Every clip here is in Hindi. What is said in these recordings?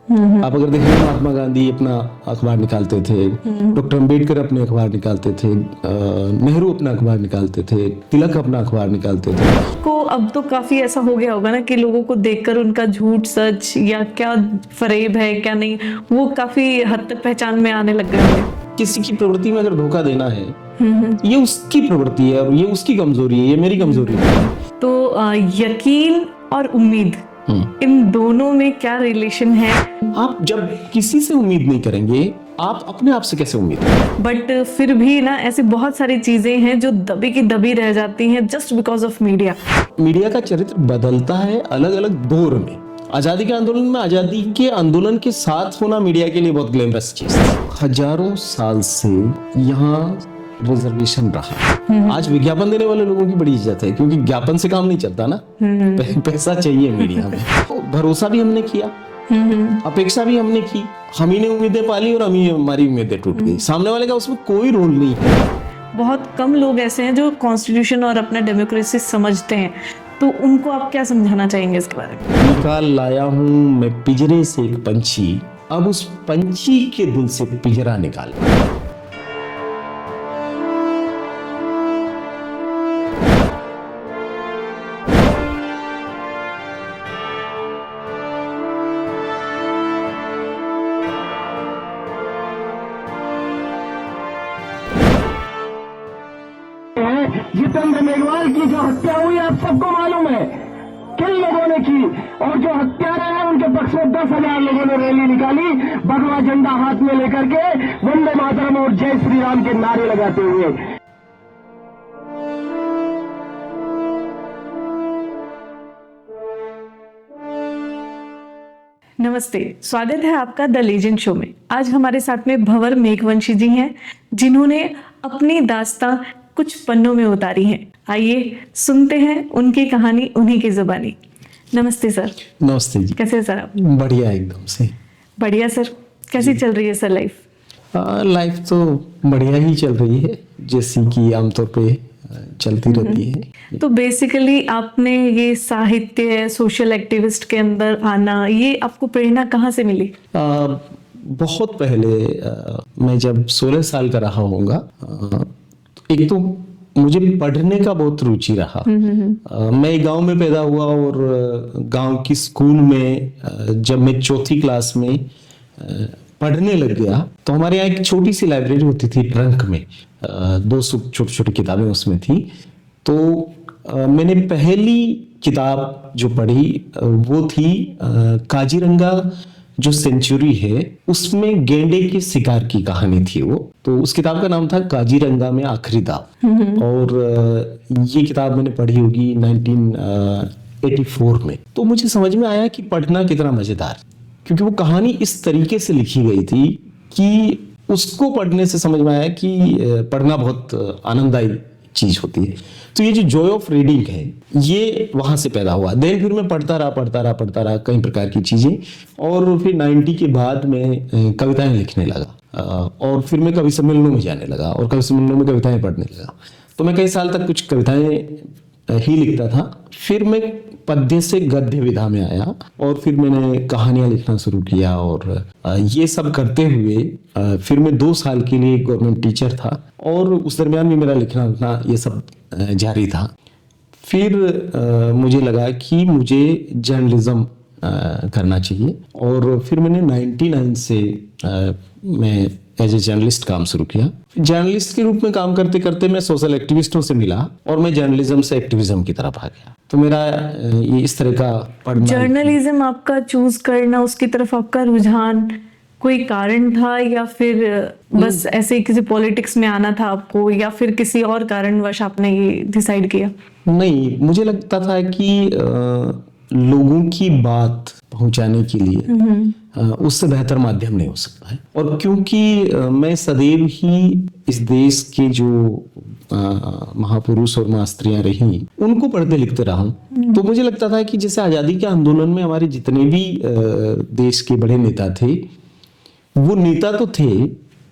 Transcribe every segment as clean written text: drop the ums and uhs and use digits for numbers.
आप अगर देखें महात्मा गांधी अपना अखबार निकालते थे, डॉक्टर अंबेडकर अपने अखबार निकालते थे, नेहरू अपना अखबार निकालते थे, तिलक अपना अखबार निकालते थे। को अब तो काफी ऐसा हो गया होगा ना कि लोगों को देखकर उनका झूठ सच या क्या फरेब है क्या नहीं, वो काफी हद तक पहचान में आने लग गए होंगे। किसी की प्रवृत्ति में अगर धोखा देना है, ये उसकी प्रवृत्ति है और ये उसकी कमजोरी है, ये मेरी कमजोरी है। तो यकीन और उम्मीद, इन दोनों में क्या रिलेशन है? आप जब किसी से उम्मीद नहीं करेंगे, आप अपने आप से कैसे उम्मीद करेंगे? बट फिर भी ना ऐसी बहुत सारी चीजें हैं जो दबी की दबी रह जाती हैं just because of media. Media का चरित्र बदलता है अलग अलग दौर में। आजादी के आंदोलन में आजादी के आंदोलन के साथ होना मीडिया के लिए बहुत ग्लैमरस चीज थी। हजारों साल से यहाँ रिजर्वेशन रहा। आज विज्ञापन देने वाले लोगों की बड़ी इज्जत है, क्योंकि ज्ञापन से काम नहीं चलता ना, पैसा चाहिए मीडिया में। तो भरोसा भी हमने किया, अपेक्षा भी हमने की, हम ही ने उम्मीदें पाली और हम ही हमारी उम्मीदें टूट गई। सामने वाले का उसमें कोई रोल नहीं है। बहुत कम लोग ऐसे हैं जो कॉन्स्टिट्यूशन और अपना डेमोक्रेसी समझते हैं, तो उनको आप क्या समझाना चाहेंगे इसके बारे में? निकाल लाया हूं मैं पिंजरे से एक पंछी, अब उस पंछी के दिल से पिंजरा निकाल। जितेंद्र मेघवाल की जो हत्या हुई आप सबको मालूम है किन लोगों ने की, और जो हत्यारे हैं उनके पक्ष में 10,000 लोगों ने रैली निकाली, भगवा झंडा हाथ में लेकर के वंदे मातरम और जय श्री राम के नारे लगाते हुए। नमस्ते, स्वागत है आपका द लीजेंड शो में। आज हमारे साथ में भंवर मेघवंशी जी हैं, जिन्होंने अपनी दास्तां कुछ पन्नों में उतारी है। आइए सुनते हैं उनकी कहानी उन्हीं की जुबानी। नमस्ते सर। नमस्ते जी। कैसे सर आप? बढ़िया, एकदम से बढ़िया सर। कैसी चल रही है सर लाइफ? लाइफ तो बढ़िया ही चल रही है, जैसी कि आमतौर पे चलती रहती है। तो बेसिकली आपने ये साहित्य, सोशल एक्टिविस्ट के अंदर आना, ये आपको प्रेरणा कहाँ से मिली? बहुत पहले मैं जब 16 साल का रहा होऊंगा, एक तो मुझे पढ़ने का बहुत रुचि रहा। मैं एक गांव में पैदा हुआ और गांव की स्कूल में जब मैं चौथी क्लास में पढ़ने लग गया, तो हमारे यहाँ एक छोटी सी लाइब्रेरी होती थी ट्रंक में, 200 छोटी छोटी किताबें उसमें थी। तो मैंने पहली किताब जो पढ़ी वो थी काजीरंगा जो सेंचुरी है, उसमें गेंडे के शिकार की कहानी थी वो। तो उस किताब का नाम था काजीरंगा में आखिरी दाव। और ये किताब मैंने पढ़ी होगी 1984 में। तो मुझे समझ में आया कि पढ़ना कितना मजेदार, क्योंकि वो कहानी इस तरीके से लिखी गई थी कि उसको पढ़ने से समझ में आया कि पढ़ना बहुत आनंददायी चीज होती है। तो ये जो जॉय ऑफ रीडिंग है, ये वहां से पैदा हुआ। देन फिर मैं पढ़ता रहा कई प्रकार की चीजें, और फिर 90 के बाद मैं कविताएं लिखने लगा, और फिर मैं कवि सम्मेलनों में जाने लगा और कवि सम्मेलनों में कविताएं पढ़ने लगा। तो मैं कई साल तक कुछ कविताएं ही लिखता था। फिर मैं पद्य से गद्य विधा में आया और फिर मैंने कहानियां लिखना शुरू किया, और ये सब करते हुए फिर मैं 2 साल के लिए गवर्नमेंट टीचर था, और उस दरमियान भी मेरा लिखना उठना ये सब जारी था। फिर मुझे लगा कि मुझे जर्नलिज्म करना चाहिए, और फिर मैंने 99 से मैं एज ए जर्नलिस्ट काम शुरू किया। जर्नलिस्ट के रूप में काम करते करते मैं सोशल एक्टिविस्टों से मिला और मैं जर्नलिज्म से एक्टिविज्म की तरफ आ गया। तो मेरा ये इस तरह का पढ़ना। जर्नलिज्म आपका चूज करना, उसकी तरफ आपका रुझान, कोई कारण था या फिर बस ऐसे ही किसी पॉलिटिक्स में आना था आपको, या फिर किसी और कारणवश आपने ये डिसाइड किया? नहीं, मुझे लगता था कि लोगों की बात पहुंचाने के लिए उससे बेहतर माध्यम नहीं हो सकता है। और क्योंकि मैं सदैव ही इस देश के जो महापुरुष और महास्त्रियां रही, उनको पढ़ते लिखते रहा हूं, तो मुझे लगता था कि जैसे आजादी के आंदोलन में हमारे जितने भी देश के बड़े नेता थे, वो नेता तो थे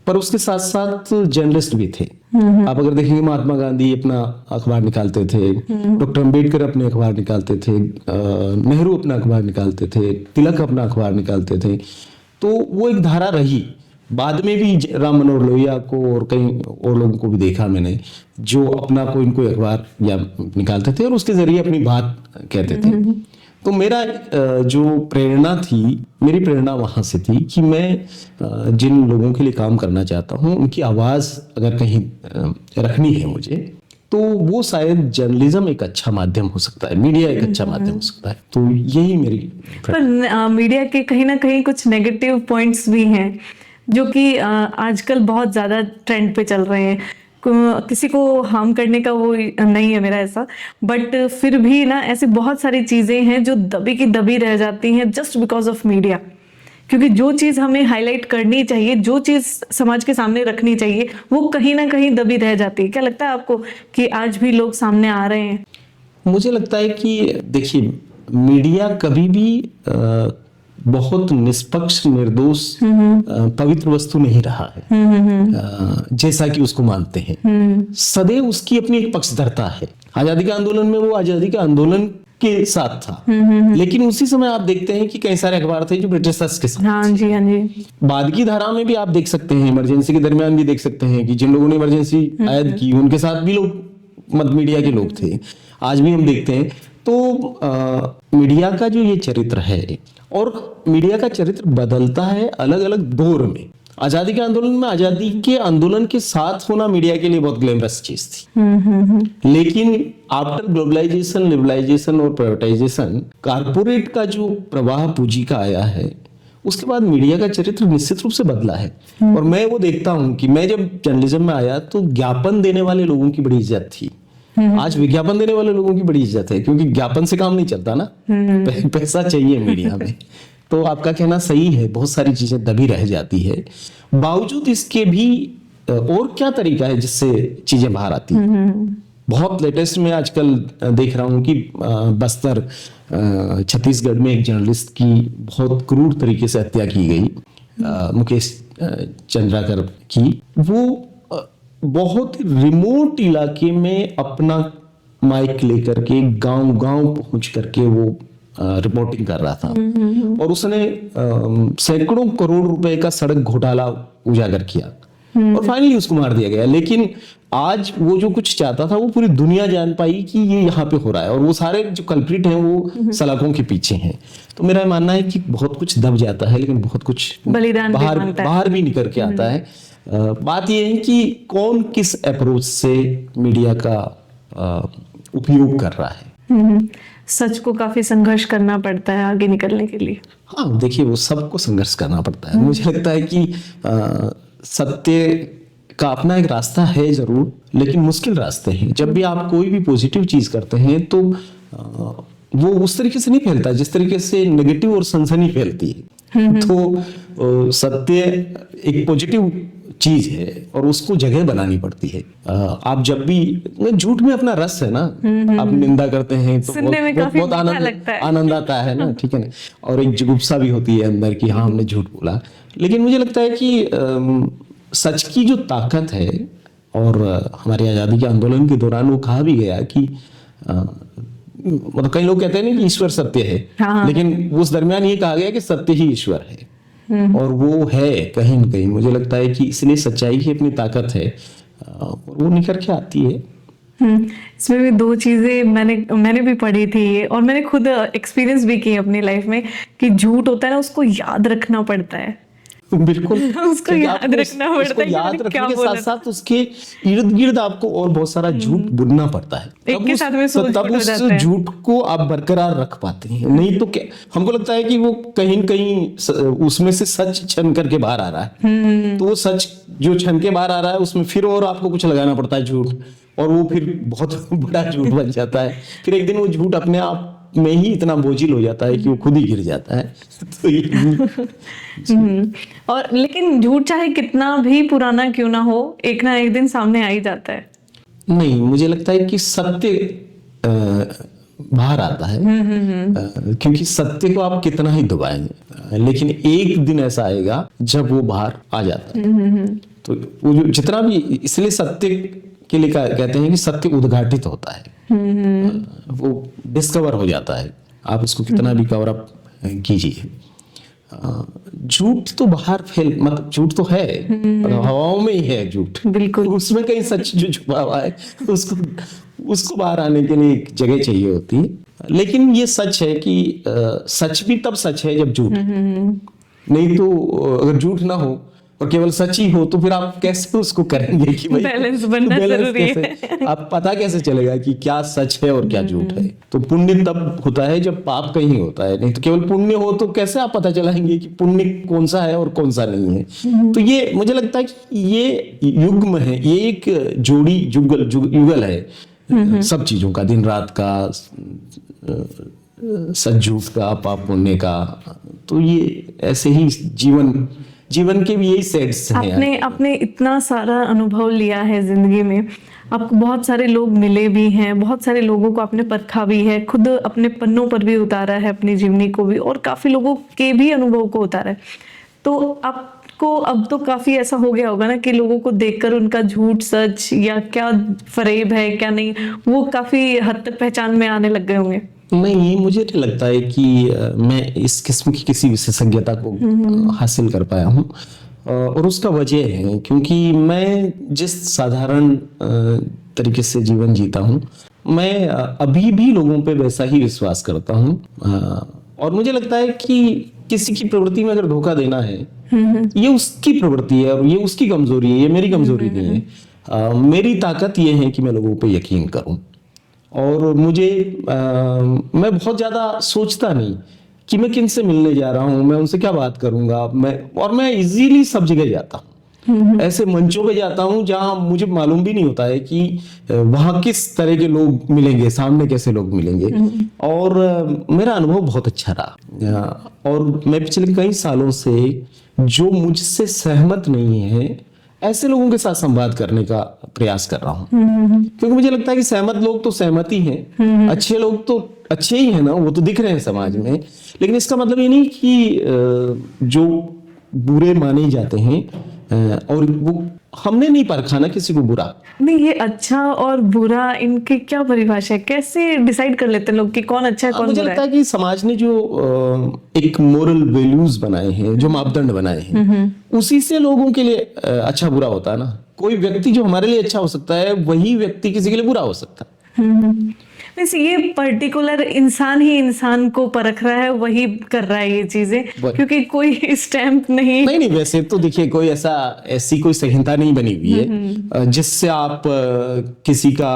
पर उसके साथ साथ जर्नलिस्ट भी थे। आप अगर देखेंगे महात्मा गांधी अपना अखबार निकालते थे, डॉक्टर अंबेडकर अपने अखबार निकालते थे, नेहरू अपना अखबार निकालते थे, तिलक अपना अखबार निकालते थे। तो वो एक धारा रही। बाद में भी राम मनोहर लोहिया को और कई और लोगों को भी देखा मैंने, जो अपना कोई इनको अखबार या निकालते थे और उसके जरिए अपनी बात कहते थे। तो मेरा जो प्रेरणा थी, मेरी प्रेरणा वहां से थी कि मैं जिन लोगों के लिए काम करना चाहता हूं उनकी आवाज अगर कहीं रखनी है मुझे, तो वो शायद जर्नलिज्म एक अच्छा माध्यम हो सकता है, मीडिया एक अच्छा माध्यम हो सकता है। तो यही मेरी पर मीडिया के कहीं ना कहीं कुछ नेगेटिव पॉइंट्स भी हैं जो कि आजकल बहुत ज़्यादा ट्रेंड पे चल रहे हैं। किसी को हार्म करने का वो नहीं है मेरा ऐसा, बट फिर भी ना ऐसी बहुत सारी चीज़ें हैं जो दबी की दबी रह जाती हैं जस्ट बिकॉज ऑफ मीडिया। क्योंकि जो चीज़ हमें हाईलाइट करनी चाहिए, जो चीज़ समाज के सामने रखनी चाहिए, वो कहीं ना कहीं दबी रह जाती है। क्या लगता है आपको कि आज भी लोग सामने आ रहे हैं? मुझे लगता है कि देखिए, मीडिया कभी भी बहुत निष्पक्ष, निर्दोष, पवित्र वस्तु नहीं रहा है जैसा कि उसको मानते हैं। सदैव उसकी अपनी एक पक्षधरता है। आजादी के आंदोलन में वो आजादी के आंदोलन के साथ था, लेकिन उसी समय आप देखते हैं कि कई सारे अखबार थे जो ब्रिटिशर्स के साथ। हाँ जी, हाँ जी। बाद की धारा में भी आप देख सकते हैं, इमरजेंसी के दरमियान भी देख सकते हैं कि जिन लोगों ने इमरजेंसी आयद की उनके साथ भी लोग मत मीडिया के लोग थे। आज भी हम देखते हैं। तो मीडिया का जो ये चरित्र है, और मीडिया का चरित्र बदलता है अलग अलग दौर में। आजादी के आंदोलन में आजादी के आंदोलन के साथ होना मीडिया के लिए बहुत ग्लैमरस चीज थी। लेकिन आफ्टर ग्लोबलाइजेशन, लिबरलाइजेशन और प्राइवेटाइजेशन, कारपोरेट का जो प्रवाह पूंजी का आया है, उसके बाद मीडिया का चरित्र निश्चित रूप से बदला है। और मैं वो देखता हूं कि मैं जब जर्नलिज्म में आया तो ज्ञापन देने वाले लोगों की बड़ी इज्जत थी। आज विज्ञापन देने वाले लोगों की बड़ी इज्जत है, क्योंकि ज्ञापन से काम नहीं चलता ना, पैसा चाहिए मीडिया में। तो आपका कहना सही है, बहुत सारी चीजें दबी रह जाती है। बावजूद इसके भी और क्या तरीका है जिससे चीजें बाहर आती हैं। बहुत लेटेस्ट में आजकल देख रहा हूं कि बस्तर, छत्तीसगढ़ में एक जर्नलिस्ट की बहुत क्रूर तरीके से हत्या की गई, मुकेश चंद्राकर की। वो बहुत रिमोट इलाके में अपना माइक लेकर के गांव-गांव पहुंच करके वो रिपोर्टिंग कर रहा था, और उसने सैकड़ों करोड़ रुपए का सड़क घोटाला उजागर किया, और फाइनली उसको मार दिया गया। लेकिन आज वो जो कुछ चाहता था वो पूरी दुनिया जान पाई कि ये यहाँ पे हो रहा है, और वो सारे जो कल्प्रिट हैं वो सलाखों के पीछे हैं। तो मेरा मानना है कि बहुत कुछ दब जाता है, लेकिन बहुत कुछ बलिदान बाहर भी निकल के आता है। बात यह है कि कौन किस अप्रोच से मीडिया का उपयोग कर रहा है। सच को काफी संघर्ष करना पड़ता है आगे निकलने के लिए। हाँ, देखिए, वो सबको संघर्ष करना पड़ता है। मुझे लगता है कि सत्य का अपना एक रास्ता है जरूर, लेकिन मुश्किल रास्ते हैं। जब भी आप कोई भी पॉजिटिव चीज करते हैं तो वो उस तरीके से नहीं फैलता जिस तरीके से नेगेटिव और सनसनी फैलती है। तो सत्य एक पॉजिटिव चीज है और उसको जगह बनानी पड़ती है। आप जब भी, झूठ में अपना रस है ना, आप निंदा करते हैं तो बहुत आनंद आता है ना, ठीक है ना, और एक जुगुप्सा भी होती है अंदर कि हाँ हमने झूठ बोला। लेकिन मुझे लगता है कि सच की जो ताकत है, और हमारी आजादी के आंदोलन के दौरान वो कहा भी गया कि मतलब कई लोग कहते हैं ना कि ईश्वर सत्य है, लेकिन उस दरमियान ये कहा गया कि सत्य ही ईश्वर है, और वो है कहीं न कहीं। मुझे लगता है कि इसलिए सच्चाई की अपनी ताकत है और वो निखर के आती है। इसमें भी दो चीजें मैंने भी पढ़ी थी, और मैंने खुद एक्सपीरियंस भी की अपनी लाइफ में, कि झूठ होता है ना, उसको याद रखना पड़ता है। बिल्कुल, उसको याद रखना पड़ता है। याद रखने के साथ साथ उसके इर्द गिर्द आपको और बहुत सारा झूठ बुनना पड़ता है, तब उस झूठ को आप बरकरार रख पाते हैं। नहीं तो क्या, हमको लगता है कि वो कहीं न कहीं उसमें से सच छन करके बाहर आ रहा है, तो वो सच जो छन के बाहर आ रहा है उसमें फिर और आपको कुछ लगाना पड़ता है झूठ, और वो फिर बहुत बड़ा झूठ बन जाता है। फिर एक दिन वो झूठ अपने आप में ही इतना बोझिल हो जाता है कि वो खुद ही गिर जाता है। तो और लेकिन झूठ चाहे कितना भी पुराना क्यों ना हो, एक ना एक दिन सामने आ ही जाता है। नहीं, मुझे लगता है कि सत्य बाहर आता है, क्योंकि सत्य को आप कितना ही दबाएंगे, लेकिन एक दिन ऐसा आएगा जब वो बाहर आ जाता है। तो वो जो जितना भी, इसलिए सत्य के लिए कहते हैं कि सत्य उद्घाटित होता है, वो डिस्कवर हो जाता है, आप उसको कितना भी कवर अप कीजिए। झूठ तो बाहर फैल, मतलब झूठ तो है, हवाओं में ही है झूठ, बिल्कुल। उसमें कहीं सच जो छुपा हुआ है उसको बाहर आने के लिए एक जगह चाहिए होती है। लेकिन ये सच है कि सच भी तब सच है जब झूठ, नहीं तो अगर झूठ ना हो और केवल सच ही हो तो फिर आप कैसे उसको करेंगे कि भाई बैलेंस बनना जरूरी है। आप पता कैसे चलेगा कि क्या सच है और क्या झूठ है। तो पुण्य तब होता है जब पाप कहीं होता है, नहीं तो केवल पुण्य हो तो कैसे आप पता चलाएंगे कि पुण्य कौन सा है और कौन सा नहीं है। तो ये मुझे लगता है कि ये युग्म है, ये एक जोड़ी युगल है सब चीजों का, दिन रात का, सच झूठ का, पाप पुण्य का। तो ये ऐसे ही जीवन के भी यही सेट्स हैं। आपने इतना सारा अनुभव लिया है जिंदगी में, आपको बहुत सारे लोग मिले भी हैं, बहुत सारे लोगों को आपने परखा भी है, खुद अपने पन्नों पर भी उतारा है अपनी जीवनी को भी, और काफी लोगों के भी अनुभव को उतारा है। तो आपको अब तो काफी ऐसा हो गया होगा ना कि लोगों को देखकर उनका झूठ सच या क्या फरेब है क्या नहीं, वो काफी हद तक पहचान में आने लग गए होंगे। नहीं, मुझे नहीं लगता है कि मैं इस किस्म की किसी विशेषज्ञता को हासिल कर पाया हूँ, और उसका वजह है क्योंकि मैं जिस साधारण तरीके से जीवन जीता हूँ, मैं अभी भी लोगों पे वैसा ही विश्वास करता हूँ। और मुझे लगता है कि किसी की प्रवृत्ति में अगर धोखा देना है, ये उसकी प्रवृत्ति है और ये उसकी कमजोरी है, ये मेरी कमजोरी नहीं है। मेरी ताकत ये है कि मैं लोगों पे यकीन करूं, और मुझे मैं बहुत ज्यादा सोचता नहीं कि मैं किन से मिलने जा रहा हूं, मैं उनसे क्या बात करूंगा। मैं इजीली सब जगह जाता हूं, ऐसे मंचों पे जाता हूं जहां मुझे मालूम भी नहीं होता है कि वहां किस तरह के लोग मिलेंगे, सामने कैसे लोग मिलेंगे। और मेरा अनुभव बहुत अच्छा रहा, और मैं पिछले कई सालों से जो मुझसे सहमत नहीं है ऐसे लोगों के साथ संवाद करने का प्रयास कर रहा हूँ, क्योंकि मुझे लगता है कि सहमत लोग तो सहमत ही हैं, अच्छे लोग तो अच्छे ही हैं ना, वो तो दिख रहे हैं समाज में। लेकिन इसका मतलब ये नहीं कि जो बुरे माने जाते हैं, और वो हमने नहीं परखा ना किसी को बुरा। नहीं, ये अच्छा और बुरा इनकी क्या परिभाषा है, कैसे डिसाइड कर लेते हैं लोग कि कौन अच्छा है कौन मुझे बुरा लगता है? है कि समाज ने जो एक मोरल वैल्यूज बनाए हैं, जो मापदंड बनाए हैं, उसी से लोगों के लिए अच्छा बुरा होता है ना। कोई व्यक्ति जो हमारे लिए अच्छा हो सकता है, वही व्यक्ति किसी के लिए बुरा हो सकता है। वैसे ये पर्टिकुलर इंसान ही इंसान को परख रहा है, वही कर रहा है ये चीजें, क्योंकि कोई स्टैंप नहीं। वैसे तो देखिए, कोई ऐसी कोई संहिता नहीं बनी हुई है जिससे आप किसी का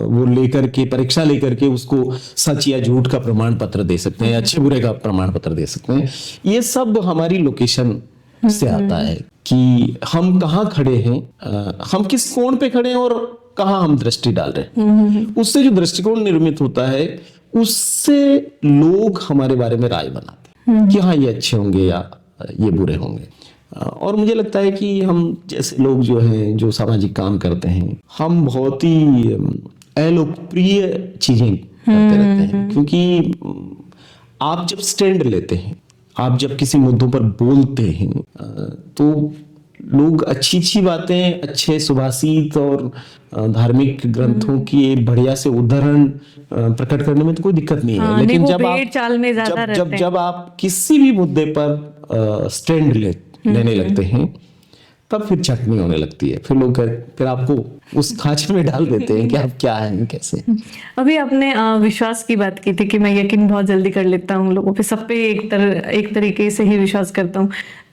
वो लेकर के, परीक्षा लेकर के उसको सच या झूठ का प्रमाण पत्र दे सकते हैं, अच्छे बुरे का प्रमाण पत्र दे सकते हैं। ये सब हमारी लोकेशन से आता है कि हम कहाँ खड़े हैं, हम किस कोण पे खड़े हैं और कहाँ हम दृष्टि डाल रहे हैं। उससे जो दृष्टिकोण निर्मित होता है, उससे लोग हमारे बारे में राय बनाते हैं कि हाँ, ये अच्छे होंगे या ये बुरे होंगे। और मुझे लगता है कि हम जैसे लोग जो हैं, जो सामाजिक काम करते हैं, हम बहुत ही अलोकप्रिय चीजें करते रहते हैं, क्योंकि आप जब स्टैंड लेते हैं, आप जब किसी मुद्दों पर बोलते हैं, तो लोग अच्छी अच्छी बातें, अच्छे सुभाषित और धार्मिक ग्रंथों की बढ़िया से उदाहरण प्रकट करने में तो कोई दिक्कत नहीं है। लेकिन जब आप किसी भी मुद्दे पर स्टैंड लेने लगते हैं, तब फिर चटनी होने लगती है। फिर लोग फिर आपको उस खांचे में डाल देते हैं कि आप क्या हैं, कैसे। अभी आपने विश्वास की बात की थी कि मैं यकीन बहुत जल्दी कर लेता हूँ लोगों पे, सब पे एक तरीके से ही विश्वास करता हूँ।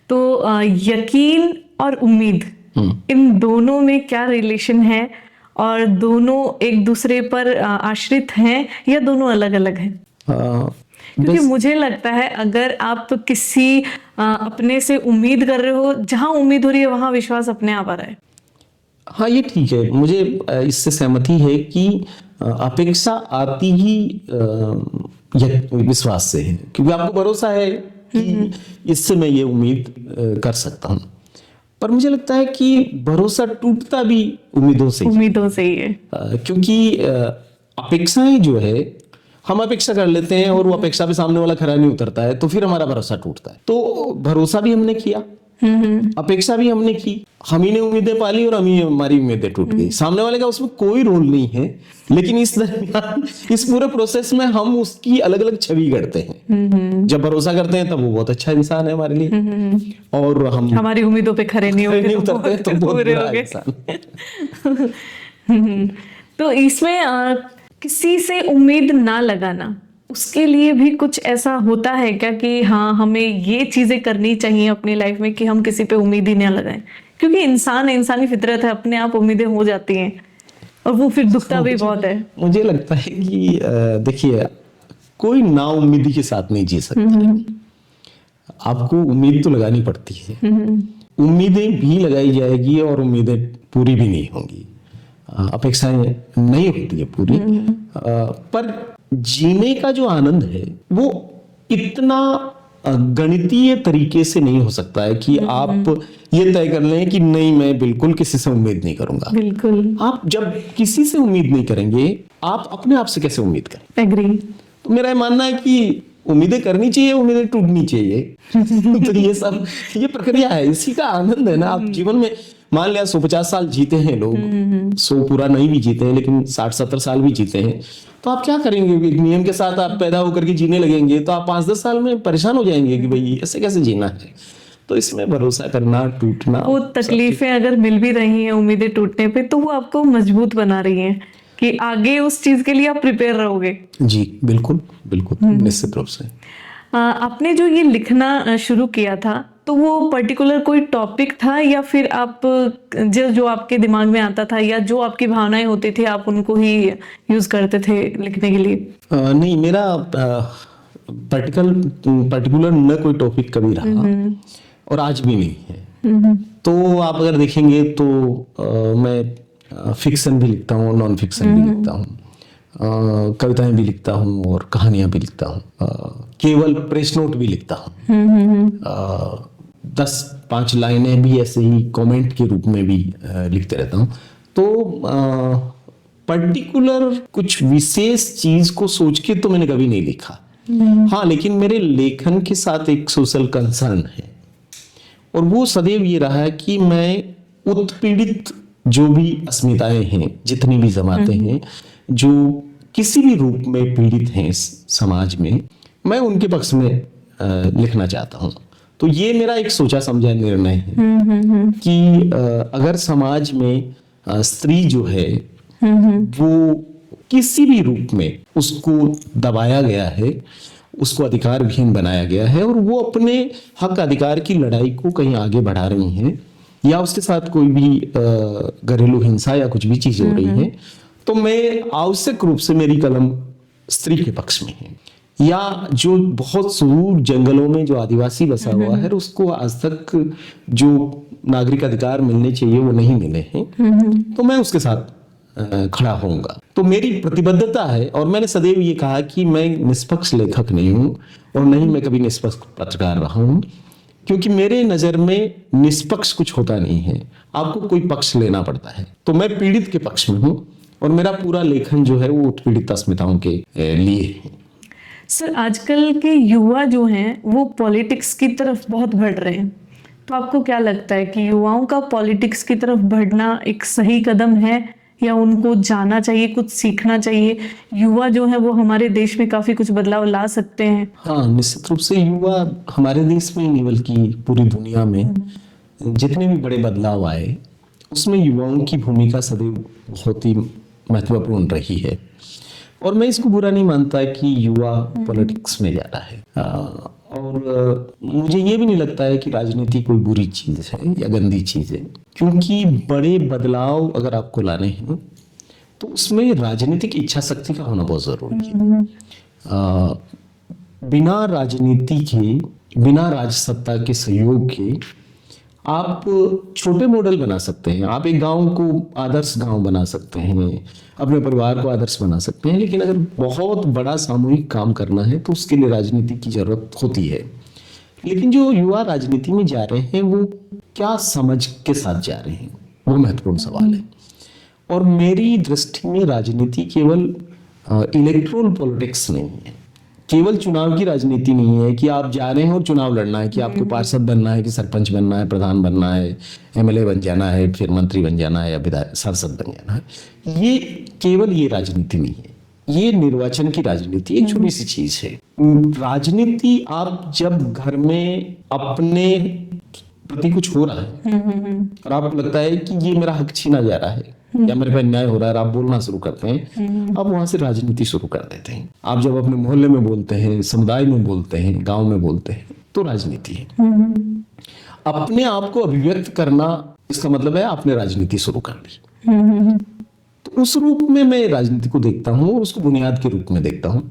तो यकीन और उम्मीद, इन दोनों में क्या रिलेशन है, और दोनों एक दूसरे पर आश्रित हैं या दोनों अलग अलग हैं? क्योंकि मुझे लगता है अगर आप किसी अपने से उम्मीद कर रहे हो, जहां उम्मीद हो रही है वहां विश्वास अपने आप आ रहा है। हाँ, ये ठीक है, मुझे इससे सहमति है कि अपेक्षा आती ही विश्वास से है, क्योंकि आपको भरोसा है कि इससे मैं ये उम्मीद कर सकता हूँ। पर मुझे लगता है कि भरोसा टूटता भी उम्मीदों से ही है, क्योंकि अपेक्षाएं जो है, हम अपेक्षा कर लेते हैं और वो अपेक्षा पे सामने वाला खरा नहीं उतरता है, तो फिर हमारा भरोसा टूटता है। तो भरोसा भी हमने किया, अपेक्षा भी हमने की, हम ही ने उम्मीदें पाली और हम ही हमारी उम्मीदें टूट गई। सामने वाले का उसमें कोई रोल नहीं है, लेकिन इस दरमियान इस पूरे प्रोसेस में हम उसकी अलग अलग छवि गढ़ते हैं। जब भरोसा करते हैं तब वो बहुत अच्छा इंसान है हमारे लिए, और हम हमारी उम्मीदों पे खरे नहीं उतरते हैं तो बहुत बुरे बुरा हो गए। इंसान। तो इसमें किसी से उम्मीद ना लगाना, उसके लिए भी कुछ ऐसा होता है क्या कि हाँ हमें ये चीजें करनी चाहिए अपनी लाइफ में कि हम किसी पे उम्मीद ही ना लगाएं? क्योंकि इंसान है, इंसानी फितरत है, अपने आप उम्मीदें हो जाती हैं और वो फिर दुखता भी बहुत है। मुझे लगता है कि देखिए, कोई ना उम्मीदी के साथ नहीं जी सकता। आपको उम्मीद तो लगानी पड़ती है, उम्मीदें भी लगाई जाएगी और उम्मीदें पूरी भी नहीं होंगी, अपेक्षाएं नहीं होती है पूरी, पर जीने का जो आनंद है वो इतना गणितीय तरीके से नहीं हो सकता है कि आप ये तय कर लें कि नहीं मैं बिल्कुल किसी से उम्मीद नहीं करूंगा। बिल्कुल। आप जब किसी से उम्मीद नहीं करेंगे, आप अपने आप से कैसे उम्मीद करें? एग्री। तो मेरा मानना है कि उम्मीदें करनी चाहिए, उम्मीदें टूटनी चाहिए। तो ये प्रक्रिया है, इसी का आनंद है ना। आप जीवन में मान लिया 150 साल जीते हैं लोग, 100 पूरा नहीं भी जीते हैं लेकिन 60-70 साल भी जीते हैं, तो आप क्या करेंगे? एक नियम के साथ आप पैदा होकर के जीने लगेंगे तो आप 5-10 साल में परेशान हो जाएंगे कि भाई ऐसे कैसे जीना है। तो इसमें भरोसा करना, टूटना, वो तकलीफें अगर मिल भी रही हैं उम्मीदें टूटने पे, तो वो आपको मजबूत बना रही हैं कि आगे उस चीज के लिए आप प्रिपेयर रहोगे। जी बिल्कुल बिल्कुल, निश्चित रूप से। आपने जो ये लिखना शुरू किया था, तो वो पर्टिकुलर कोई टॉपिक था या फिर आप जो आपके दिमाग में आता था या जो आपकी भावनाएं होती थी आप उनको ही यूज करते थे लिखने के लिए? नहीं, मेरा पर्टिकुलर न कोई टॉपिक कभी रहा और आज भी नहीं है। तो आप अगर देखेंगे तो मैं फिक्शन भी लिखता हूँ, नॉन फिक्शन भी लिखता हूँ, कविताएं भी लिखता हूँ और कहानियां भी लिखता हूँ, केवल प्रेस नोट भी लिखता हूँ, 10-5 लाइनें भी ऐसे ही कमेंट के रूप में भी लिखते रहता हूँ। तो पर्टिकुलर कुछ विशेष चीज को सोच के तो मैंने कभी नहीं लिखा। हाँ, लेकिन मेरे लेखन के साथ एक सोशल कंसर्न है और वो सदैव ये रहा है कि मैं उत्पीड़ित जो भी अस्मिताएं हैं, जितनी भी जमातें हैं जो किसी भी रूप में पीड़ित हैं इस समाज में, मैं उनके पक्ष में लिखना चाहता हूँ। तो ये मेरा एक सोचा समझा निर्णय है कि अगर समाज में स्त्री जो है वो किसी भी रूप में उसको दबाया गया है, उसको अधिकार विहीन बनाया गया है और वो अपने हक अधिकार की लड़ाई को कहीं आगे बढ़ा रही हैं या उसके साथ कोई भी घरेलू हिंसा या कुछ भी चीज हो रही है, तो मैं आवश्यक रूप से मेरी कलम स्त्री के पक्ष में है। या जो बहुत सुदूर जंगलों में जो आदिवासी बसा हुआ है, उसको आज तक जो नागरिक अधिकार मिलने चाहिए वो नहीं मिले हैं, तो मैं उसके साथ खड़ा होऊंगा। तो मेरी प्रतिबद्धता है और मैंने सदैव ये कहा कि मैं निष्पक्ष लेखक नहीं हूं और नहीं मैं कभी निष्पक्ष पत्रकार रहा हूं, क्योंकि मेरे नजर में निष्पक्ष कुछ होता नहीं है, आपको कोई पक्ष लेना पड़ता है। तो मैं पीड़ित के पक्ष में हूं और मेरा पूरा लेखन जो है वो उत्पीड़ित अस्मिताओं के लिए है। सर, आजकल के युवा जो हैं वो पॉलिटिक्स की तरफ बहुत बढ़ रहे हैं, तो आपको क्या लगता है कि युवाओं का पॉलिटिक्स की तरफ बढ़ना एक सही कदम है या उनको जाना चाहिए, कुछ सीखना चाहिए? युवा जो है वो हमारे देश में काफी कुछ बदलाव ला सकते हैं। हाँ, निश्चित रूप से युवा हमारे देश में नहीं बल्कि पूरी दुनिया में जितने भी बड़े बदलाव आए उसमें युवाओं की भूमिका सदैव बहुत ही महत्वपूर्ण रही है और मैं इसको बुरा नहीं मानता कि युवा पॉलिटिक्स में जा रहा है। और मुझे ये भी नहीं लगता है कि राजनीति कोई बुरी चीज है या गंदी चीज है, क्योंकि बड़े बदलाव अगर आपको लाने हैं तो उसमें राजनीतिक इच्छा शक्ति का होना बहुत जरूरी है। बिना राजनीति के, बिना राजसत्ता के सहयोग के आप छोटे मॉडल बना सकते हैं, आप एक गांव को आदर्श गांव बना सकते हैं, अपने परिवार को आदर्श बना सकते हैं, लेकिन अगर बहुत बड़ा सामूहिक काम करना है तो उसके लिए राजनीति की जरूरत होती है। लेकिन जो युवा राजनीति में जा रहे हैं वो क्या समझ के साथ जा रहे हैं, वो महत्वपूर्ण सवाल है। और मेरी दृष्टि में राजनीति केवल इलेक्टोरल पॉलिटिक्स नहीं है, केवल चुनाव की राजनीति नहीं है कि आप जा रहे हैं और चुनाव लड़ना है, कि आपको पार्षद बनना है, कि सरपंच बनना है, प्रधान बनना है, एमएलए बन जाना है, फिर मंत्री बन जाना है या विधायक सांसद बन जाना है। ये केवल ये राजनीति नहीं है, ये निर्वाचन की राजनीति एक छोटी सी चीज है। राजनीति आप जब घर में अपने प्रति कुछ हो रहा है और आपको लगता है कि ये मेरा हक छीना जा रहा है या मेरे पे अन्याय हो रहा है, आप बोलना शुरू करते हैं, आप वहां से राजनीति शुरू कर देते हैं। आप जब अपने मोहल्ले में बोलते हैं, समुदाय में बोलते हैं, गांव में बोलते हैं, तो राजनीति है। अपने आप को अभिव्यक्त करना, इसका मतलब है आपने राजनीति शुरू कर ली। तो उस रूप में मैं राजनीति को देखता हूँ और उसको बुनियाद के रूप में देखता हूँ।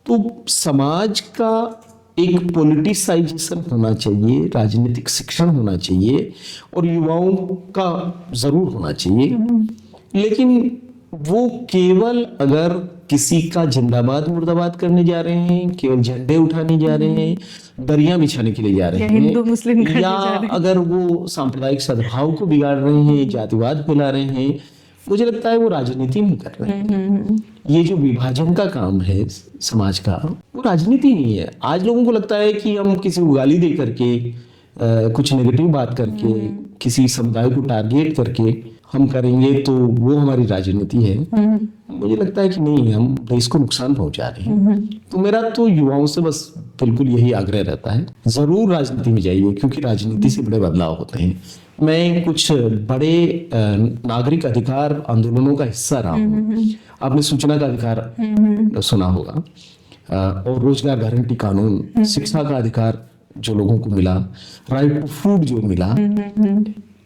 तो समाज का एक पॉलिटिसाइजेशन होना चाहिए, राजनीतिक शिक्षण होना चाहिए और युवाओं का जरूर होना चाहिए, लेकिन वो केवल अगर किसी का जिंदाबाद मुर्दाबाद करने जा रहे हैं, केवल झंडे उठाने जा रहे हैं, दरिया बिछाने के लिए जा रहे हैं, हिंदू मुस्लिम या अगर वो सांप्रदायिक सद्भाव को बिगाड़ रहे हैं, जातिवाद फैला रहे हैं, मुझे लगता है वो राजनीति नहीं कर रहे हैं। ये जो विभाजन का काम है समाज का, वो राजनीति नहीं है। आज लोगों को लगता है कि हम किसी को गाली दे करके, कुछ नेगेटिव बात करके, किसी समुदाय को टारगेट करके हम करेंगे तो वो हमारी राजनीति है। मुझे लगता है कि नहीं, हम देश को नुकसान पहुंचा रहे हैं। तो मेरा तो युवाओं से बस बिल्कुल यही आग्रह रहता है, जरूर राजनीति में जाइए, क्योंकि राजनीति से बड़े बदलाव होते हैं। मैं कुछ बड़े नागरिक अधिकार आंदोलनों का हिस्सा रहा हूँ। आपने सूचना का अधिकार सुना होगा, और रोजगार गारंटी कानून, शिक्षा का अधिकार जो लोगों को मिला, राइट टू फूड जो मिला,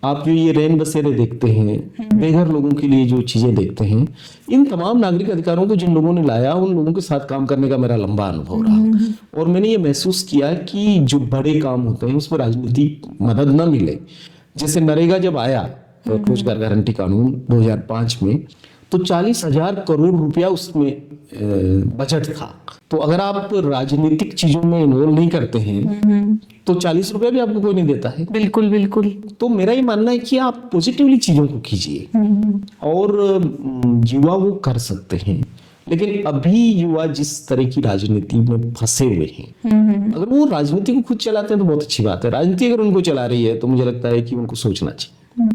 आप जो ये रैन बसेरे देखते हैं, बेघर लोगों के लिए जो चीजें देखते हैं, इन तमाम नागरिक अधिकारों को जिन लोगों ने लाया, उन लोगों के साथ काम करने का मेरा लंबा अनुभव रहा। और मैंने ये महसूस किया कि जो बड़े काम होते हैं उसमें राजनीति मदद न मिले। जैसे नरेगा जब आया, रोजगार गारंटी कानून 2005 में, तो 40,000 करोड़ रुपया उसमें बजट था। तो अगर आप राजनीतिक चीजों में इन्वॉल्व नहीं करते हैं तो 40 रुपया भी आपको कोई नहीं देता है। बिल्कुल बिल्कुल। तो मेरा ये मानना है कि आप पॉजिटिवली चीजों को कीजिए और युवा वो कर सकते हैं। लेकिन अभी युवा जिस तरह की राजनीति में फंसे हुए हैं, अगर वो राजनीति को खुद चलाते हैं तो बहुत अच्छी बात है। राजनीति अगर उनको चला रही है तो मुझे लगता है कि उनको सोचना चाहिए।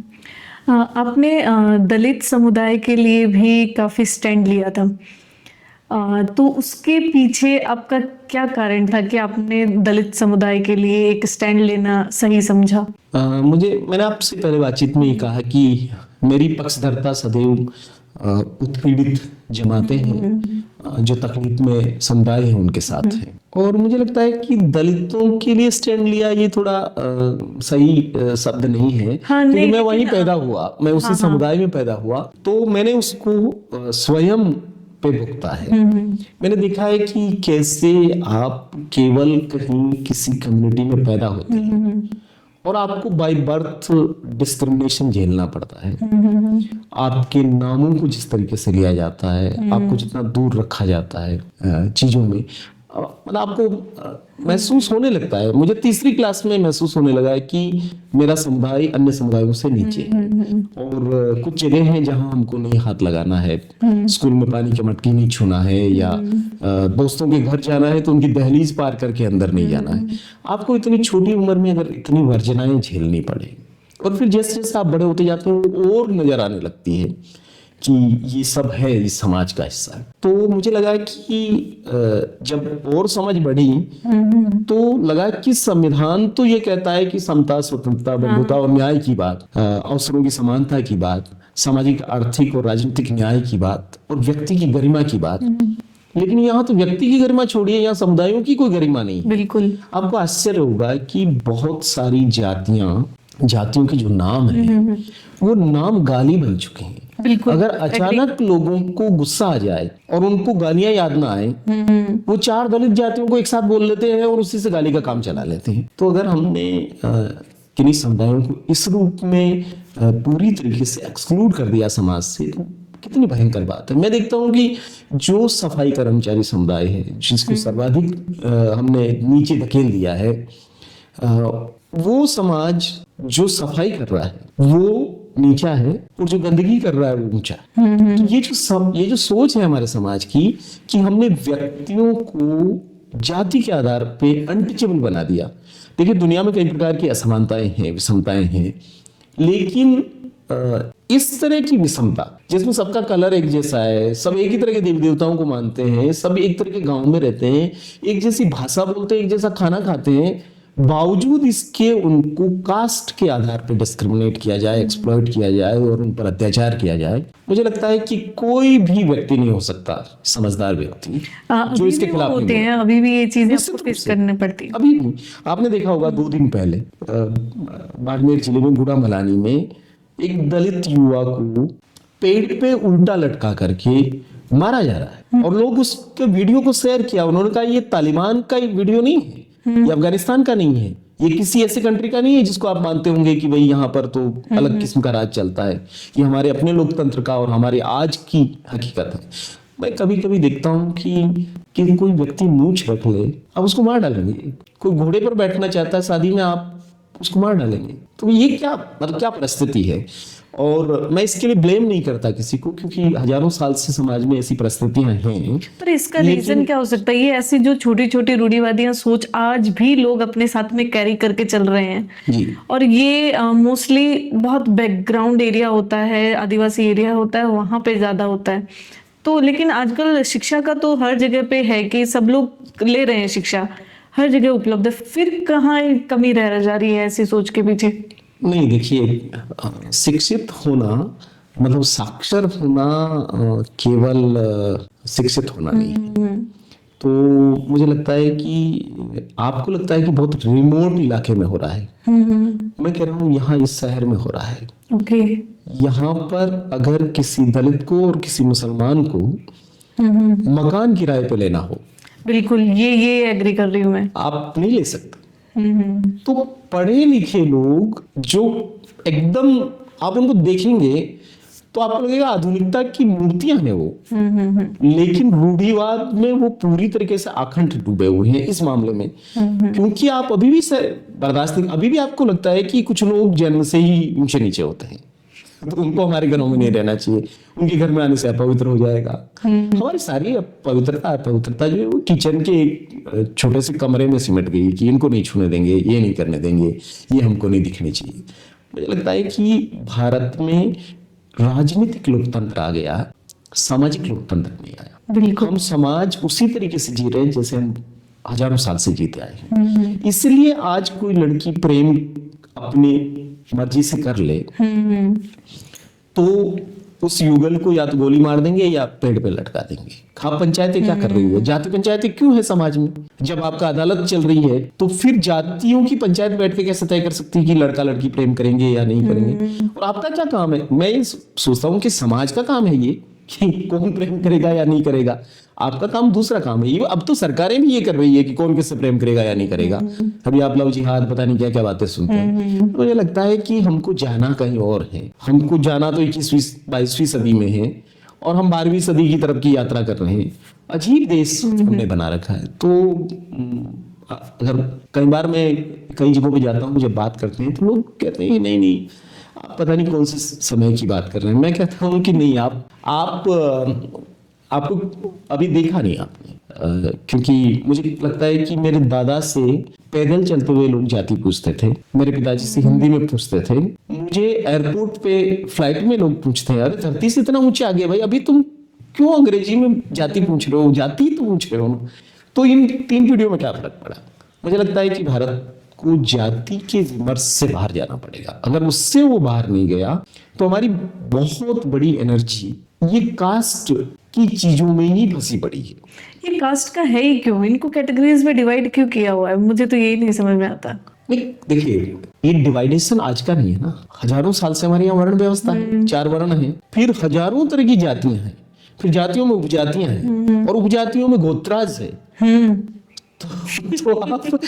आपने दलित समुदाय के लिए भी काफी स्टैंड लिया था, तो उसके पीछे आपका क्या कारण था कि आपने दलित समुदाय के लिए एक स्टैंड लेना सही समझा? मैंने आपसे पहले बातचीत में ये कहा कि मेरी पक्षधरता सदैव उत्पीड़ित जमाते हैं, जो तकलीफ में समुदाय है उनके साथ है। और मुझे लगता है कि दलितों के लिए स्टैंड लिया ये थोड़ा सही शब्द नहीं है। क्योंकि मैं वहीं पैदा हुआ, मैं उसी समुदाय में पैदा हुआ, तो मैंने उसको स्वयं पे भुगता है। मैंने देखा है कि कैसे आप केवल कहीं किसी कम्युनिटी में पैदा होते हैं और आपको बाय बर्थ डिस्क्रिमिनेशन झेलना पड़ता है। आपके नामों को जिस तरीके से लिया जाता है, आपको जितना दूर रखा जाता है चीजों में, मतलब आपको महसूस होने लगता है। मुझे तीसरी क्लास में महसूस होने लगा है कि मेरा समुदाय अन्य समुदायों से नीचे है। और कुछ जगह हैं जहां हमको नहीं हाथ लगाना है, स्कूल में पानी की मटकी नहीं छूना है, या दोस्तों के घर जाना है तो उनकी दहलीज पार करके अंदर नहीं जाना है। आपको इतनी छोटी उम्र में अगर इतनी वर्जनाएं झेलनी पड़े, और फिर जैसे जैसे आप बड़े होते जाते हैं और नजर आने लगती है कि ये सब है इस समाज का हिस्सा। तो मुझे लगा कि जब और समझ बढ़ी तो लगा कि संविधान तो ये कहता है कि समता, स्वतंत्रता, बंधुता और न्याय की बात, अवसरों की समानता की बात, सामाजिक, आर्थिक और राजनीतिक न्याय की बात, और व्यक्ति की गरिमा की बात। लेकिन यहाँ तो व्यक्ति की गरिमा छोड़िए, यहाँ समुदायों की कोई गरिमा नहीं। बिल्कुल। आपको आश्चर्य होगा कि बहुत सारी जातियों के जो नाम है वो नाम गाली बन चुके हैं। बिल्कुल। अगर अचानक लोगों को गुस्सा आ जाए और उनको गालियां याद ना आए, वो 4 दलित जातियों को एक साथ बोल लेते हैं और उसी से गाली का काम चला लेते हैं। तो अगर हमने किन्हीं समुदायों को इस रूप में पूरी तरीके से एक्सक्लूड कर दिया समाज से, तो कितनी भयंकर बात है। मैं देखता हूँ कि जो सफाई कर्मचारी समुदाय है, जिसको सर्वाधिक हमने नीचे धकेल दिया है, वो समाज जो सफाई कर रहा है वो नीचा है और जो गंदगी कर रहा है वो ऊंचा। तो ये जो सोच है हमारे समाज की कि हमने व्यक्तियों को जाति के आधार पे अनटचेबल बना दिया। देखिए दुनिया में कई प्रकार की असमानताएं हैं, विषमताएं हैं, लेकिन इस तरह की विषमता जिसमें सबका कलर एक जैसा है, सब एक ही तरह के देवी देवताओं को मानते हैं, सब एक तरह के गांव में रहते हैं, एक जैसी भाषा बोलते हैं, एक जैसा खाना खाते हैं, बावजूद इसके उनको कास्ट के आधार पर डिस्क्रिमिनेट किया जाए, एक्सप्लॉइट किया जाए और उन पर अत्याचार किया जाए, मुझे लगता है कि कोई भी व्यक्ति नहीं हो सकता समझदार व्यक्ति जो इसके खिलाफ होते हैं। अभी भी ये चीजें आपको फेस करनी पड़ती है। अभी भी आपने देखा होगा 2 दिन पहले बाड़मेर जिले में गुड़ा मलानी में एक दलित युवा को पेड़ पे उल्टा लटका करके मारा जा रहा है और लोग उसके वीडियो को शेयर किया। उन्होंने कहा ये तालिबान का वीडियो नहीं है, ये अफगानिस्तान का नहीं है, ये किसी ऐसे कंट्री का नहीं है जिसको आप मानते होंगे कि भाई यहाँ पर तो अलग किस्म का राज चलता है। ये हमारे अपने लोकतंत्र का और हमारे आज की हकीकत है। मैं कभी कभी देखता हूँ कि कोई व्यक्ति मूंछ रख ले, आप उसको मार डालेंगे। कोई घोड़े पर बैठना चाहता है शादी में, आप उसको मार डालेंगे। तो ये क्या मतलब क्या परिस्थिति है? और मैं इसके लिए ब्लेम नहीं करता किसी को, क्योंकि हजारों साल से समाज में ऐसी परिस्थितियां हैं। पर इसका रीजन क्या हो सकता है? ये ऐसी जो छोटी छोटी रूढ़िवादियां सोच आज भी लोग अपने साथ में कैरी करके चल रहे हैं जी। और ये मोस्टली बहुत बैकग्राउंड एरिया होता है, आदिवासी एरिया होता है, वहां पे ज्यादा होता है। तो लेकिन आजकल शिक्षा का तो हर जगह पे है कि सब लोग ले रहे हैं, शिक्षा हर जगह उपलब्ध है, फिर कहाँ कमी रह जा रही है ऐसी सोच के पीछे? नहीं, देखिए शिक्षित होना मतलब साक्षर होना केवल शिक्षित होना नहीं है। तो मुझे लगता है कि आपको लगता है कि बहुत रिमोट इलाके में हो रहा है, मैं कह रहा हूँ यहाँ इस शहर में हो रहा है। ओके। यहाँ पर अगर किसी दलित को और किसी मुसलमान को मकान किराए पे लेना हो, बिल्कुल ये एग्री कर रही हूँ मैं, आप नहीं ले सकते। तो पढ़े लिखे लोग जो एकदम आप उनको देखेंगे तो आपको लगेगा आधुनिकता की मूर्तियां हैं वो, लेकिन रूढ़िवाद में वो पूरी तरीके से आखंड डूबे हुए हैं इस मामले में। क्योंकि आप अभी भी बर्दाश्त नहीं, अभी भी आपको लगता है कि कुछ लोग जन्म से ही ऊंचे नीचे होते हैं, तो उनको हमारे घरों में नहीं रहना चाहिए, उनके घर में आने से अपवित्र हो जाएगा। हमारी सारी पवित्रता जो है वो किचन के एक छोटे से कमरे में सिमट गई कि इनको नहीं छूने देंगे, ये नहीं करने देंगे, ये हमको नहीं दिखनी चाहिए। मुझे लगता है कि भारत में राजनीतिक लोकतंत्र आ गया, सामाजिक लोकतंत्र नहीं आया। बिल्कुल। हम समाज उसी तरीके से जी रहे हैं जैसे हम हजारों साल से जीते आए हैं। इसलिए आज कोई लड़की प्रेम अपनी मर्जी से कर ले तो उस युगल को या तो गोली मार देंगे या पेड़ पे लटका देंगे। आप पंचायतें क्या कर रही हो? जाति पंचायतें क्यों है समाज में? जब आपका अदालत चल रही है तो फिर जातियों की पंचायत बैठ के कैसे तय कर सकती है कि लड़का लड़की प्रेम करेंगे या नहीं करेंगे? और आपका क्या काम है? मैं ये सोचता हूँ कि समाज का काम है ये कि कौन प्रेम करेगा या नहीं करेगा। आपका काम दूसरा काम है। ये अब तो सरकारें भी ये कर रही है कि कौन किससे प्रेम करेगा या नहीं करेगा। अभी आप लव जिहाद पता नहीं क्या क्या बातें सुनते हैं। तो मुझे लगता है कि हमको जाना कहीं और है। हमको जाना तो 21वीं सदी में है और हम 12वीं सदी की तरफ की यात्रा कर रहे हैं। अजीब देश हमने बना रखा है। तो अगर कई बार मैं कई जगहों पे जाता हूँ, मुझे बात करते हैं तो लोग कहते हैं नहीं आप पता नहीं कौन से समय की बात कर रहे हैं। मैं कहता हूँ कि नहीं, आपको अभी देखा नहीं आपने, क्योंकि मुझे लगता है कि मेरे दादा से पैदल चलते हुए लोग जाति पूछते थे, मेरे पिताजी से हिंदी में पूछते थे, मुझे एयरपोर्ट पे फ्लाइट में लोग पूछते हैं अरे धरती से इतना ऊंचे आ गए भाई, अभी तुम क्यों अंग्रेजी में जाति पूछ रहे हो? जाति तो पूछ रहे हो ना। तो इन 3 पीढ़ियों में क्या फर्क पड़ा? मुझे लगता है कि भारत को जाति के विमर्श से बाहर जाना पड़ेगा। अगर उससे वो बाहर नहीं गया तो हमारी बहुत बड़ी एनर्जी ये कास्ट की चीजों में ही फंसी पड़ी है। ये कास्ट का है ही क्यों? इनको कैटेगरीज में डिवाइड क्यों किया हुआ है? मुझे तो यही नहीं समझ में आता। नहीं, देखिए ये डिवाइडेशन आज का नहीं है ना, हजारों साल से हमारे यहाँ वर्ण व्यवस्था है, 4 वर्ण है, फिर हजारों तरह की जातियां हैं, फिर जातियों में उपजातियां हैं और उपजातियों में गोत्राज है। तो आप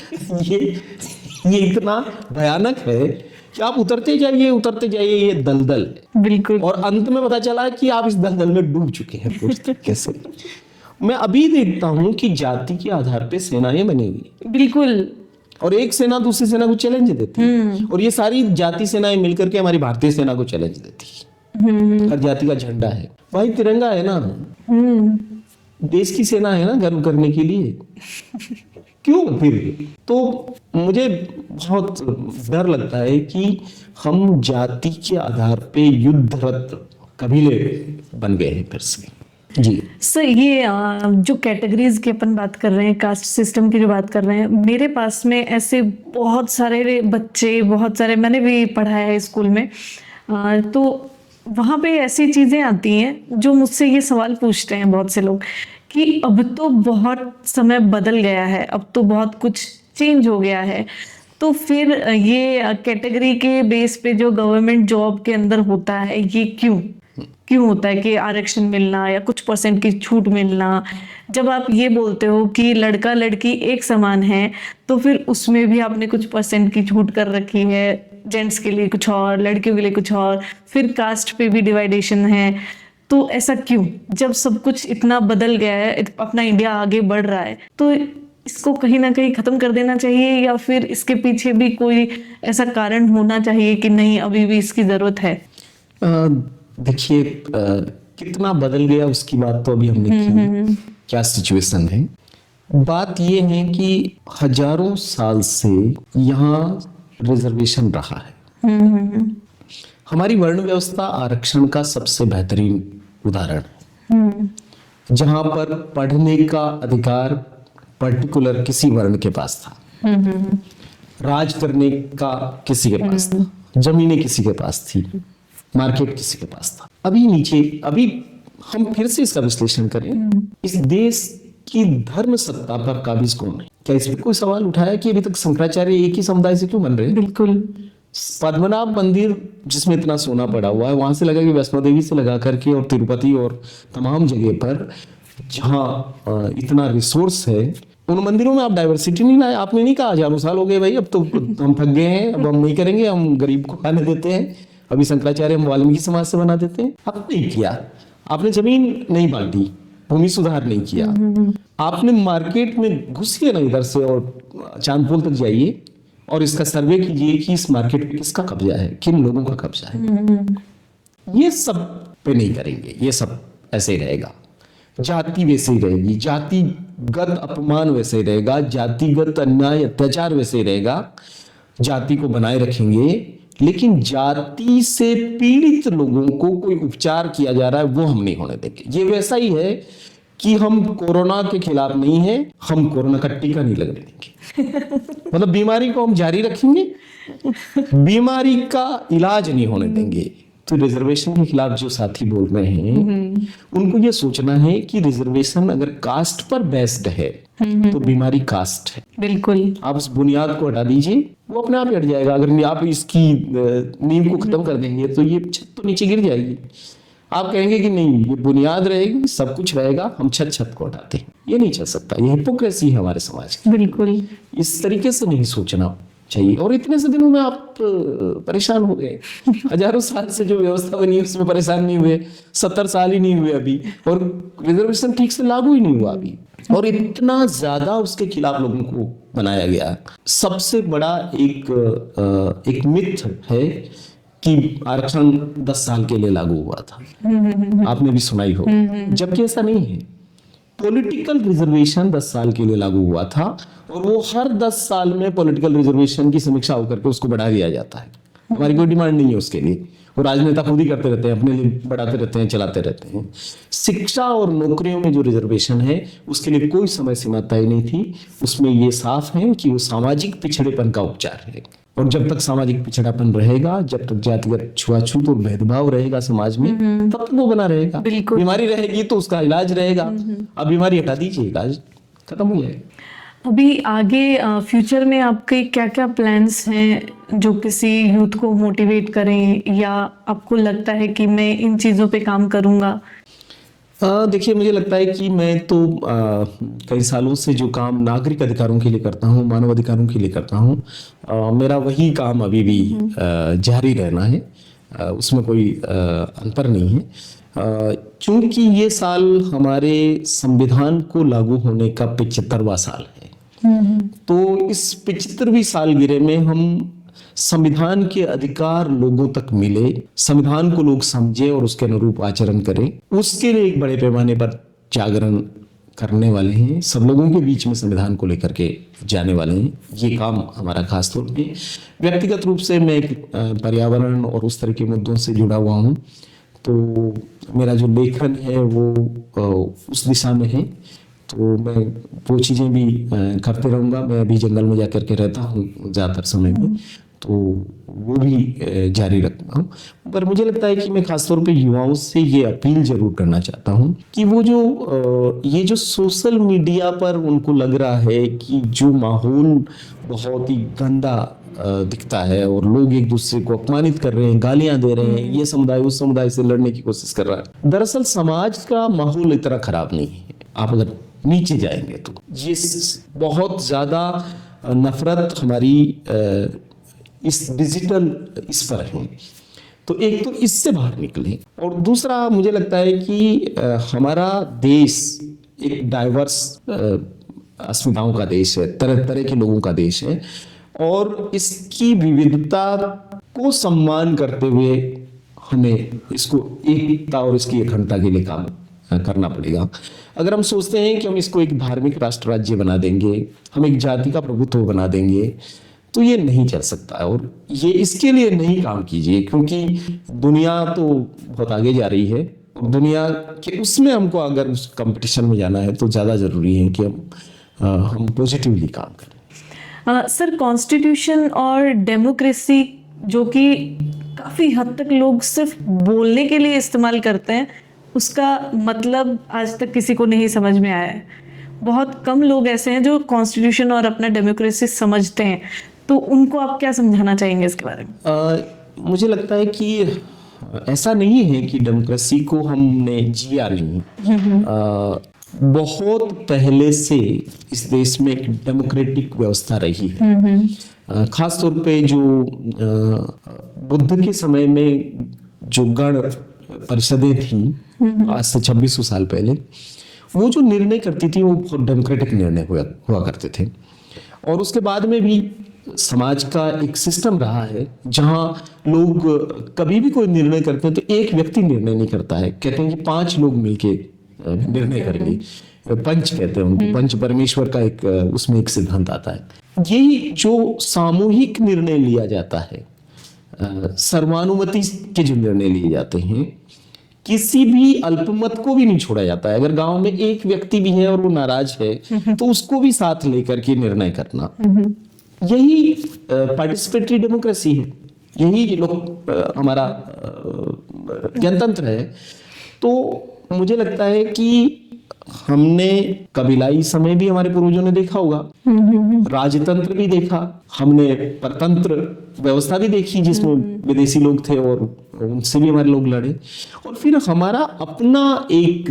ये इतना भयानक है कि आप उतरते जाइए ये दलदल है। बिल्कुल। और अंत में पता चला कि आप इस दलदल में डूब चुके हैं पूरी तरीके से। मैं अभी देखता हूं कि जाति के आधार पे सेनाएं बनी हुई। बिल्कुल। और एक सेना दूसरी सेना को चैलेंज देती है और ये सारी जाति सेनाएं मिलकर के हमारी भारतीय सेना को चैलेंज देती है। हर जाति का झंडा है भाई, तिरंगा है ना। देश की सेना है ना गर्व करने के लिए, क्यों फिर? तो मुझे बहुत डर लगता है कि हम जाति के आधार पे युद्धरत कबीले बन गए हैं फिर से। जी सर, ये जो कैटेगरीज की अपन बात कर रहे हैं, कास्ट सिस्टम की जो बात कर रहे हैं, मेरे पास में ऐसे बहुत सारे बच्चे, बहुत सारे, मैंने भी पढ़ाया है स्कूल में, तो वहाँ पे ऐसी चीज़ें आती हैं जो मुझसे ये सवाल पूछते हैं बहुत से लोग कि अब तो बहुत समय बदल गया है, अब तो बहुत कुछ चेंज हो गया है, तो फिर ये कैटेगरी के बेस पे जो गवर्नमेंट जॉब के अंदर होता है, ये क्यों होता है कि आरक्षण मिलना या कुछ परसेंट की छूट मिलना? जब आप ये बोलते हो कि लड़का लड़की एक समान है, तो फिर उसमें भी आपने कुछ परसेंट की छूट कर रखी है, जेंट्स के लिए कुछ और, लड़कियों के लिए कुछ और, फिर कास्ट पे भी डिवाइडेशन है। तो ऐसा क्यों, जब सब कुछ इतना बदल गया है, अपना इंडिया आगे बढ़ रहा है, तो इसको कहीं ना कहीं खत्म कर देना चाहिए, या फिर इसके पीछे भी कोई ऐसा कारण होना चाहिए कि नहीं, अभी भी इसकी जरूरत है? देखिए, कितना बदल गया उसकी बात तो अभी हमने की, क्या सिचुएशन है। बात ये है कि हजारों साल से यहाँ रिजर्वेशन रहा है। हमारी वर्ण व्यवस्था आरक्षण का सबसे बेहतरीन उदाहरण है, जहां पर पढ़ने का अधिकार पर्टिकुलर किसी वर्ण के पास था, राज करने का किसी के पास था, जमीनें किसी के पास थी, मार्केट किसी के पास था। अभी हम फिर से इसका विश्लेषण करें, इस देश की धर्म सत्ता पर काबिज कौन है? क्या इस पर कोई सवाल उठाया कि अभी तक शंकराचार्य एक ही समुदाय से क्यों बन रहे हैं? बिल्कुल। पद्मनाभ मंदिर जिसमें इतना सोना पड़ा हुआ है, वहां से लगा कि वैष्णो देवी से लगा करके और तिरुपति और तमाम जगह पर जहाँ इतना रिसोर्स है, उन मंदिरों में आप डाइवर्सिटी नहीं लाए। आपने नहीं कहा हजारों साल हो गए भाई, अब तो हम थक गए हैं, अब हम नहीं करेंगे, हम गरीब को खाने देते हैं, अभी शंकराचार्य हम वाल्मीकि समाज से बना देते हैं। अब नहीं किया आपने, जमीन नहीं बांटी, भूमि सुधार नहीं किया आपने, मार्केट में घुसिए ना इधर से और चांदपोल तक जाइए और इसका सर्वे कीजिए कि इस मार्केट पे किसका कब्जा है, किन लोगों का कब्जा है। ये सब पे नहीं करेंगे, ये सब ऐसे ही रहेगा, जाति वैसे ही रहेगी, जातिगत अपमान वैसे ही रहेगा, जातिगत अन्याय अत्याचार वैसे ही रहेगा, जाति को बनाए रखेंगे, लेकिन जाति से पीड़ित लोगों को कोई उपचार किया जा रहा है वो हम नहीं होने देंगे। ये वैसा ही है कि हम कोरोना के खिलाफ नहीं है, हम कोरोना का टीका नहीं लगने देंगे। मतलब बीमारी को हम जारी रखेंगे, बीमारी का इलाज नहीं होने देंगे। तो रिजर्वेशन के खिलाफ जो साथी बोल रहे हैं, उनको ये सोचना है कि रिजर्वेशन अगर कास्ट पर बेस्ड है तो बीमारी कास्ट है। बिल्कुल। आप उस बुनियाद को हटा दीजिए, वो अपने आप हट जाएगा। अगर आप इसकी नींव को खत्म कर देंगे तो ये छत तो नीचे गिर जाएगी। आप कहेंगे कि नहीं, ये बुनियाद रहेगी, सब कुछ रहेगा, हम छत को हटाते हैं। ये नहीं चल सकता, ये हिपोक्रेसी है हमारे समाज की। बिल्कुल, इस तरीके से नहीं सोचना चाहिए। और इतने से दिनों में आप परेशान हो गए, हजारों साल से जो व्यवस्था बनी है उसमें परेशान नहीं हुए, 70 साल ही नहीं हुए अभी, और रिजर्वेशन ठीक से लागू ही नहीं हुआ अभी, और इतना ज्यादा उसके खिलाफ लोगों को बनाया गया। सबसे बड़ा एक मिथ है कि आरक्षण 10 साल के लिए लागू हुआ था, आपने भी सुनाई हो, जबकि ऐसा नहीं है। पॉलिटिकल रिजर्वेशन 10 साल के लिए लागू हुआ था, और वो हर 10 साल में पॉलिटिकल रिजर्वेशन की समीक्षा होकर के उसको बढ़ा दिया जाता है। हमारी कोई डिमांड नहीं है उसके लिए, वो राजनेता खुद ही करते रहते हैं, अपने लिए बढ़ाते रहते हैं, चलाते रहते हैं। शिक्षा और नौकरियों में जो रिजर्वेशन है उसके लिए कोई समय सीमा तय नहीं थी। उसमें ये साफ है कि वो सामाजिक पिछड़ेपन का उपचार है, और जब तक सामाजिक पिछड़ापन रहेगा, जब तक जातिगत छुआछूत और भेदभाव रहेगा समाज में, तब तक वो बना रहेगा। बीमारी रहेगी तो उसका इलाज रहेगा। अब बीमारी हटा दीजिए, इलाज खत्म हो जाएगा। अभी आगे फ्यूचर में आपके क्या क्या प्लान्स हैं जो किसी यूथ को मोटिवेट करें, या आपको लगता है कि मैं इन चीज़ों पे काम करूँगा? देखिए, मुझे लगता है कि मैं तो कई सालों से जो काम नागरिक अधिकारों के लिए करता हूँ, मानव अधिकारों के लिए करता हूँ, मेरा वही काम अभी भी जारी रहना है, उसमें कोई अंतर नहीं है। चूंकि ये साल हमारे संविधान को लागू होने का 75वां साल है, तो इस 75वीं सालगिरह में हम संविधान के अधिकार लोगों तक मिले, संविधान को लोग समझे और उसके अनुरूप आचरण करें, उसके लिए एक बड़े पैमाने पर जागरण करने वाले हैं, सब लोगों के बीच में संविधान को लेकर के जाने वाले हैं। ये काम हमारा खास तौर पे, व्यक्तिगत रूप से मैं पर्यावरण और उस तरह के मुद्दों से जुड़ा हुआ हूँ, तो मेरा जो लेखन है वो उस दिशा में है, तो मैं वो चीज़ें भी करते रहूँगा। मैं अभी जंगल में जाकर के रहता हूँ ज़्यादातर समय में, तो वो भी जारी रखता हूँ। पर मुझे लगता है कि मैं खासतौर पे युवाओं से ये अपील जरूर करना चाहता हूँ कि वो जो ये जो सोशल मीडिया पर उनको लग रहा है कि जो माहौल बहुत ही गंदा दिखता है और लोग एक दूसरे को अपमानित कर रहे हैं, गालियां दे रहे हैं, ये समुदाय उस समुदाय से लड़ने की कोशिश कर रहा है। दरअसल समाज का माहौल इतना खराब नहीं है। आप अगर नीचे जाएंगे तो ये बहुत ज्यादा नफरत हमारी इस डिजिटल इस पर है। तो एक तो इससे बाहर निकले, और दूसरा मुझे लगता है कि हमारा देश एक डाइवर्स अस्मिताओं का देश है, तरह तरह के लोगों का देश है, और इसकी विविधता को सम्मान करते हुए हमें इसको एकता और इसकी अखंडता के लिए काम करना पड़ेगा। अगर हम सोचते हैं कि हम इसको एक धार्मिक राष्ट्र राज्य बना देंगे, हम एक जाति का प्रभुत्व बना देंगे, तो ये नहीं चल सकता है। और ये इसके लिए नहीं काम कीजिए, क्योंकि दुनिया तो बहुत आगे जा रही है, और दुनिया के उसमें हमको अगर उस कंपटीशन में जाना है तो ज़्यादा ज़रूरी है कि हम पॉजिटिवली काम करें। सर, कॉन्स्टिट्यूशन और डेमोक्रेसी जो कि काफ़ी हद तक लोग सिर्फ बोलने के लिए इस्तेमाल करते हैं, उसका मतलब आज तक किसी को नहीं समझ में आया है। बहुत कम लोग ऐसे हैं जो कॉन्स्टिट्यूशन और अपना डेमोक्रेसी समझते हैं, तो उनको आप क्या समझाना चाहेंगे इसके बारे में? मुझे लगता है कि ऐसा नहीं है कि डेमोक्रेसी को हमने जिया नहीं। बहुत पहले से इस देश में एक डेमोक्रेटिक व्यवस्था रही है। खास तौर पे जो बुद्ध के समय में जो गण परिषदें थी आज से 2600 साल पहले, वो जो निर्णय करती थी वो बहुत डेमोक्रेटिक निर्णय हुआ करते थे। और उसके बाद में भी समाज का एक सिस्टम रहा है जहां लोग कभी भी कोई निर्णय करते हैं तो एक व्यक्ति निर्णय नहीं करता है, कहते हैं कि 5 लोग मिलके निर्णय करेंगे, पंच कहते हैं उनको, पंच परमेश्वर का एक उसमें एक सिद्धांत आता है। यही जो सामूहिक निर्णय लिया जाता है, सर्वानुमति के जो निर्णय लिए जाते हैं, किसी भी अल्पमत को भी नहीं छोड़ा जाता है। अगर गांव में एक व्यक्ति भी है और वो नाराज है तो उसको भी साथ लेकर के निर्णय करना, यही पार्टिसिपेटरी डेमोक्रेसी है, यही लोग हमारा गणतंत्र है। तो मुझे लगता है कि हमने कबीलाई समय भी हमारे पूर्वजों ने देखा होगा, राजतंत्र भी देखा, हमने परतंत्र व्यवस्था भी देखी जिसमें विदेशी लोग थे और उनसे भी हमारे लोग लड़े, और फिर हमारा अपना एक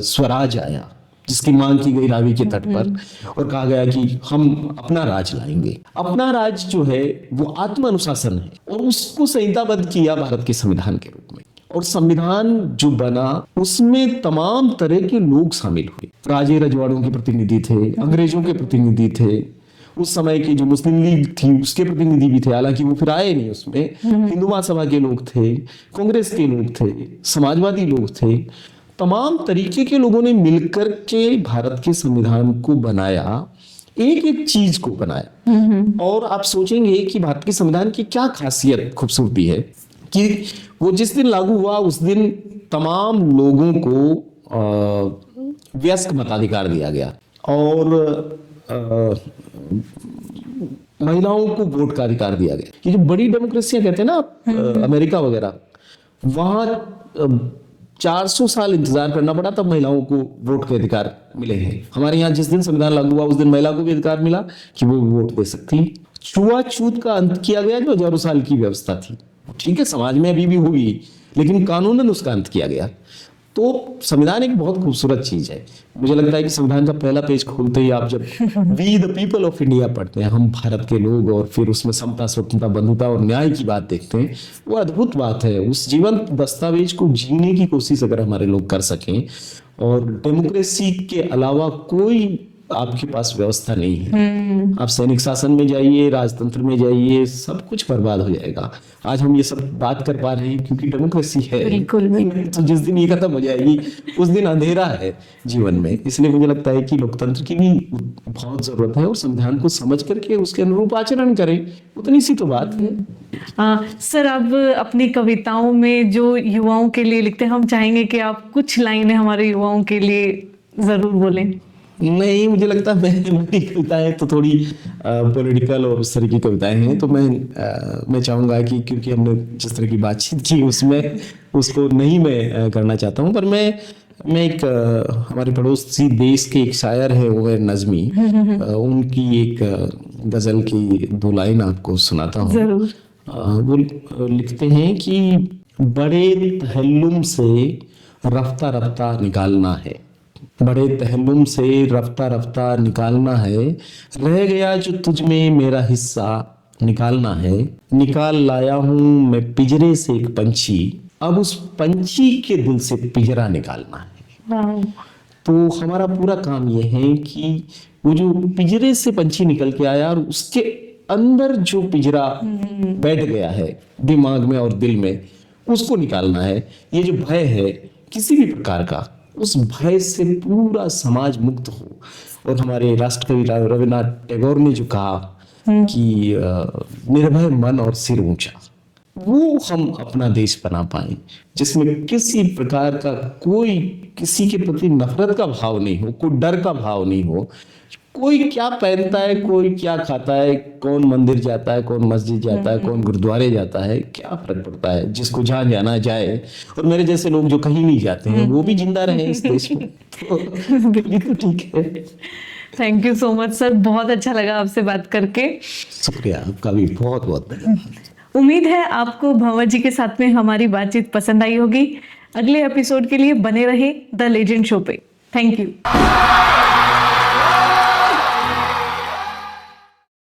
स्वराज आया जिसकी मांग की गई रावी के तट पर, और कहा गया कि हम अपना राज लाएंगे। अपना राज जो है वो आत्म अनुशासन है, और उसको संहिताबद्ध किया भारत के संविधान के रूप में। और संविधान जो बना उसमें तमाम तरह के लोग शामिल हुए, राजे रजवाड़ों के प्रतिनिधि थे, अंग्रेजों के प्रतिनिधि थे, उस समय की जो मुस्लिम लीग थी उसके प्रतिनिधि भी थे, हालांकि वो फिर आए नहीं उसमें, हिंदू महासभा के लोग थे, कांग्रेस के लोग थे, समाजवादी लोग थे, तमाम तरीके के लोगों ने मिलकर के भारत के संविधान को बनाया, एक एक चीज को बनाया। और आप सोचेंगे कि भारत के संविधान की क्या खासियत खूबसूरती है कि वो जिस दिन लागू हुआ उस दिन तमाम लोगों को वयस्क मताधिकार दिया गया, और महिलाओं को वोट का अधिकार दिया गया। ये जो बड़ी डेमोक्रेसियां कहते हैं ना अमेरिका वगैरह, वहां 400 साल इंतजार करना पड़ा तब महिलाओं को वोट के अधिकार मिले हैं। हमारे यहाँ जिस दिन संविधान लागू हुआ उस दिन महिला को भी अधिकार मिला कि वो वोट दे सकती है। छुआछूत का अंत किया गया जो हजारों साल की व्यवस्था थी, ठीक है समाज में अभी भी होगी, लेकिन कानूनन उसका अंत किया गया। तो संविधान एक बहुत खूबसूरत चीज है। मुझे लगता है कि संविधान का पहला पेज खोलते ही आप जब we the people of India पढ़ते हैं, हम भारत के लोग, और फिर उसमें समता, स्वतंत्रता, बंधुता और न्याय की बात देखते हैं, वो अद्भुत बात है। उस जीवंत दस्तावेज को जीने की कोशिश अगर हमारे लोग कर सकें, और डेमोक्रेसी के अलावा कोई आपके पास व्यवस्था नहीं है। आप सैनिक शासन में जाइए, राजतंत्र में जाइए, सब कुछ बर्बाद हो जाएगा। आज हम ये सब बात कर पा रहे हैं क्योंकि डेमोक्रेसी है। बिल्कुल। तो जिस दिन ये खत्म हो जाएगी उस दिन अंधेरा है जीवन में। इसलिए मुझे लगता है कि लोकतंत्र की भी बहुत जरूरत है और संविधान को समझ करके उसके अनुरूप आचरण करें, उतनी सी तो बात है। सर, अब अपनी कविताओं में जो युवाओं के लिए लिखते हैं, हम चाहेंगे कि आप कुछ लाइनें हमारे युवाओं के लिए जरूर बोलें। नहीं, मुझे लगता है मेरी कविताएं तो थोड़ी पॉलिटिकल और उस तरह की कविताएं हैं, तो मैं चाहूँगा कि क्योंकि हमने जिस तरह की बातचीत की उसमें उसको नहीं मैं करना चाहता हूँ। पर मैं एक हमारे पड़ोसी देश के एक शायर है, वो है नज़मी, उनकी एक गज़ल की 2 लाइन आपको सुनाता हूँ। जरूर। वो लिखते हैं कि बड़े तहल्लुम से रफ्ता रफ्ता निकालना है, बड़े तहल्लुम से रफ्ता रफ्ता निकालना है, रह गया जो तुझ में मेरा हिस्सा निकालना है। निकाल लाया हूँ मैं पिंजरे से एक पंछी, अब उस पंछी के दिल से पिंजरा निकालना है। तो हमारा पूरा काम ये है कि वो जो पिंजरे से पंछी निकल के आया और उसके अंदर जो पिंजरा बैठ गया है दिमाग में और दिल में, उसको निकालना है। ये जो भय है किसी भी प्रकार का, उस भय से पूरा समाज मुक्त हो। और हमारे राष्ट्रकवि रविन्द्रनाथ टैगोर ने जो कहा कि निर्भय मन और सिर ऊंचा, वो हम अपना देश बना पाए जिसमें किसी प्रकार का कोई किसी के प्रति नफरत का भाव नहीं हो, कोई डर का भाव नहीं हो। कोई क्या पहनता है, कोई क्या खाता है, कौन मंदिर जाता है, कौन मस्जिद जाता है, कौन गुरुद्वारे जाता है, क्या फर्क पड़ता है। जिसको जहाँ जाना जाए, और मेरे जैसे लोग जो कहीं नहीं जाते हैं वो भी जिंदा रहे इस देश में, तो ठीक है। Thank you so much sir, बहुत अच्छा लगा आपसे बात करके। शुक्रिया आपका भी, बहुत बहुत धन्यवाद। उम्मीद है आपको भंवर जी के साथ में हमारी बातचीत पसंद आई होगी। अगले एपिसोड के लिए बने रहे द लेजेंड शो पे। Thank you.